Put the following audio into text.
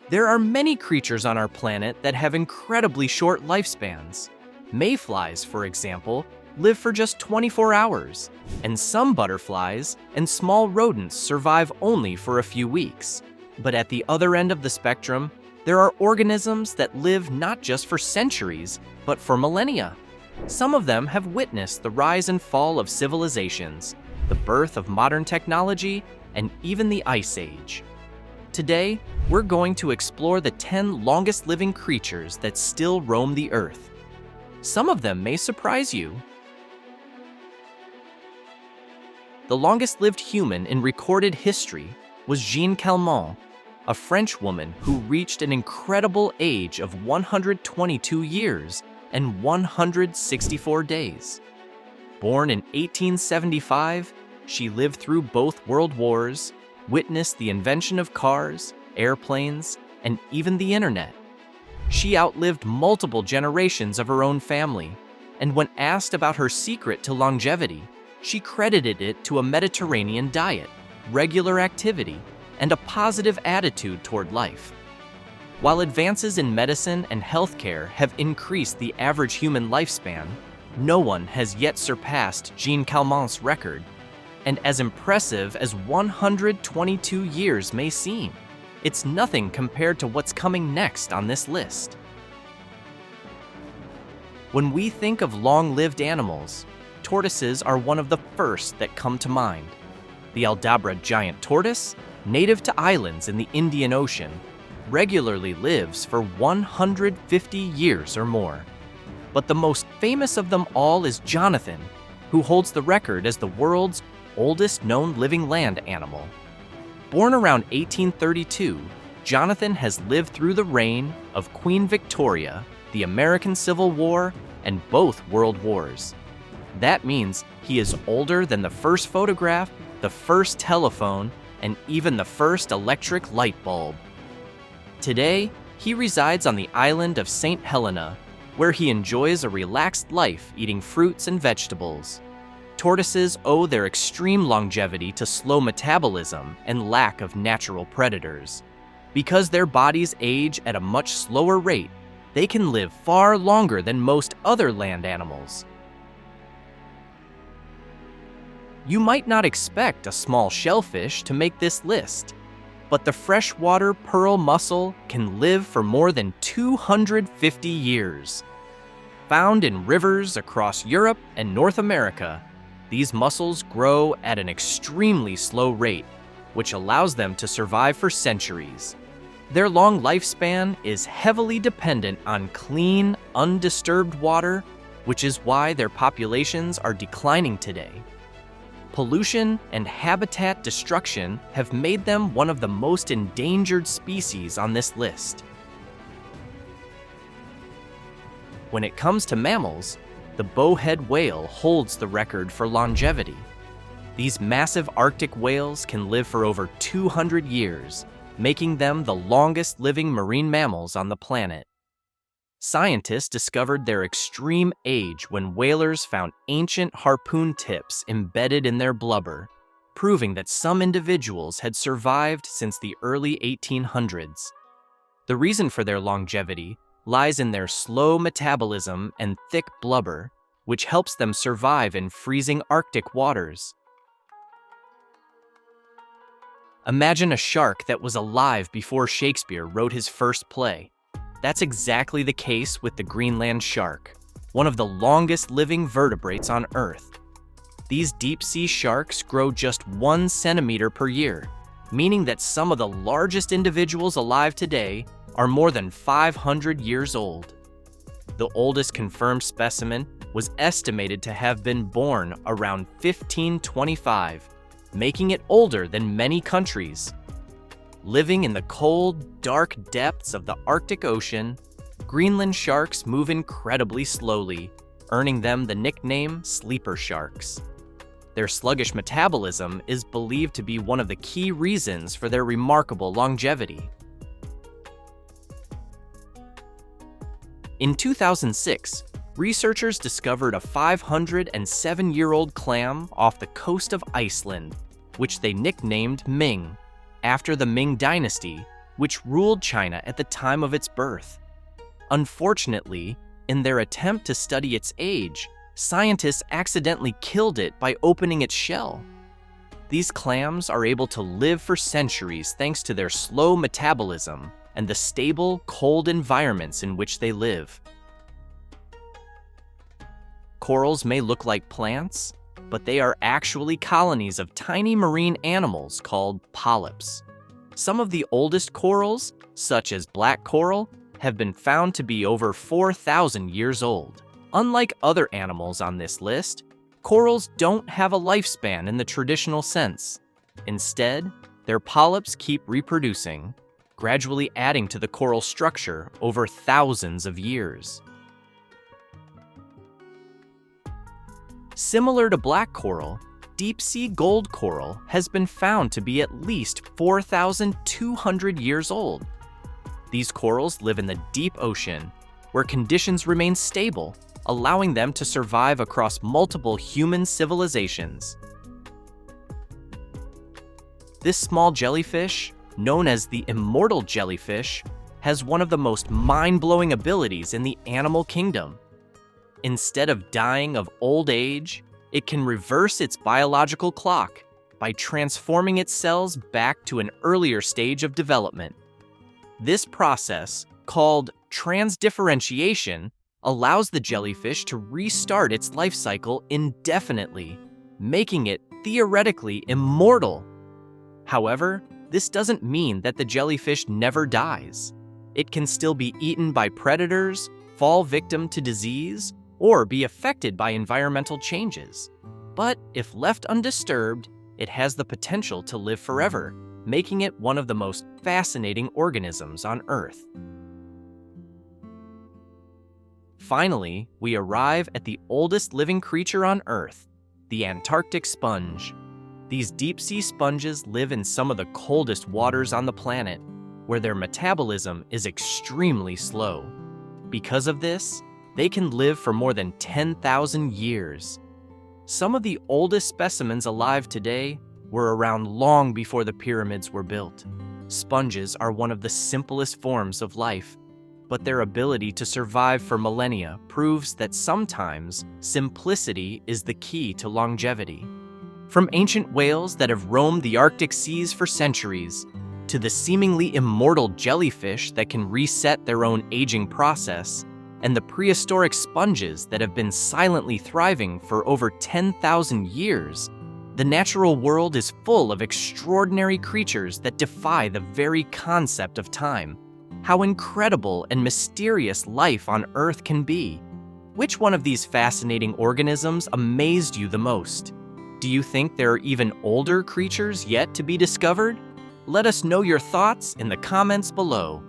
There are many creatures on our planet that have incredibly short lifespans. Mayflies, for example, live for just 24 hours, and some butterflies and small rodents survive only for a few weeks. But at the other end of the spectrum, there are organisms that live not just for centuries, but for millennia. Some of them have witnessed the rise and fall of civilizations, the birth of modern technology, and even the Ice Age. Today, we're going to explore the 10 longest living creatures that still roam the Earth. Some of them may surprise you. The longest-lived human in recorded history was Jeanne Calment, a French woman who reached an incredible age of 122 years and 164 days. Born in 1875, she lived through both World Wars, witnessed the invention of cars, airplanes, and even the internet. She outlived multiple generations of her own family, and when asked about her secret to longevity, she credited it to a Mediterranean diet, regular activity, and a positive attitude toward life. While advances in medicine and healthcare have increased the average human lifespan, no one has yet surpassed Jeanne Calment's record. And as impressive as 122 years may seem, it's nothing compared to what's coming next on this list. When we think of long-lived animals, tortoises are one of the first that come to mind. The Aldabra giant tortoise, native to islands in the Indian Ocean, regularly lives for 150 years or more. But the most famous of them all is Jonathan, who holds the record as the world's oldest known living land animal. Born around 1832, Jonathan has lived through the reign of Queen Victoria, the American Civil War, and both World Wars. That means he is older than the first photograph, the first telephone, and even the first electric light bulb. Today, he resides on the island of St. Helena, where he enjoys a relaxed life eating fruits and vegetables. Tortoises owe their extreme longevity to slow metabolism and lack of natural predators. Because their bodies age at a much slower rate, they can live far longer than most other land animals. You might not expect a small shellfish to make this list, but the freshwater pearl mussel can live for more than 250 years. Found in rivers across Europe and North America, these mussels grow at an extremely slow rate, which allows them to survive for centuries. Their long lifespan is heavily dependent on clean, undisturbed water, which is why their populations are declining today. Pollution and habitat destruction have made them one of the most endangered species on this list. When it comes to mammals, the bowhead whale holds the record for longevity. These massive Arctic whales can live for over 200 years, making them the longest living marine mammals on the planet. Scientists discovered their extreme age when whalers found ancient harpoon tips embedded in their blubber, proving that some individuals had survived since the early 1800s. The reason for their longevity lies in their slow metabolism and thick blubber, which helps them survive in freezing Arctic waters. Imagine a shark that was alive before Shakespeare wrote his first play. That's exactly the case with the Greenland shark, one of the longest living vertebrates on Earth. These deep-sea sharks grow just 1 centimeter per year, meaning that some of the largest individuals alive today are more than 500 years old. The oldest confirmed specimen was estimated to have been born around 1525, making it older than many countries. Living in the cold, dark depths of the Arctic Ocean, Greenland sharks move incredibly slowly, earning them the nickname sleeper sharks. Their sluggish metabolism is believed to be one of the key reasons for their remarkable longevity. In 2006, researchers discovered a 507-year-old clam off the coast of Iceland, which they nicknamed Ming, after the Ming Dynasty, which ruled China at the time of its birth. Unfortunately, in their attempt to study its age, scientists accidentally killed it by opening its shell. These clams are able to live for centuries thanks to their slow metabolism and the stable, cold environments in which they live. Corals may look like plants, but they are actually colonies of tiny marine animals called polyps. Some of the oldest corals, such as black coral, have been found to be over 4,000 years old. Unlike other animals on this list, corals don't have a lifespan in the traditional sense. Instead, their polyps keep reproducing, gradually adding to the coral structure over thousands of years. Similar to black coral, deep-sea gold coral has been found to be at least 4,200 years old. These corals live in the deep ocean, where conditions remain stable, allowing them to survive across multiple human civilizations. This small jellyfish, known as the immortal jellyfish, has one of the most mind-blowing abilities in the animal kingdom. Instead of dying of old age, it can reverse its biological clock by transforming its cells back to an earlier stage of development. This process, called transdifferentiation, allows the jellyfish to restart its life cycle indefinitely, making it theoretically immortal. However, this doesn't mean that the jellyfish never dies. It can still be eaten by predators, fall victim to disease, or be affected by environmental changes. But if left undisturbed, it has the potential to live forever, making it one of the most fascinating organisms on Earth. Finally, we arrive at the oldest living creature on Earth, the Antarctic sponge. These deep-sea sponges live in some of the coldest waters on the planet, where their metabolism is extremely slow. Because of this, they can live for more than 10,000 years. Some of the oldest specimens alive today were around long before the pyramids were built. Sponges are one of the simplest forms of life, but their ability to survive for millennia proves that sometimes simplicity is the key to longevity. From ancient whales that have roamed the Arctic seas for centuries, to the seemingly immortal jellyfish that can reset their own aging process, and the prehistoric sponges that have been silently thriving for over 10,000 years, the natural world is full of extraordinary creatures that defy the very concept of time. How incredible and mysterious life on Earth can be. Which one of these fascinating organisms amazed you the most? Do you think there are even older creatures yet to be discovered? Let us know your thoughts in the comments below.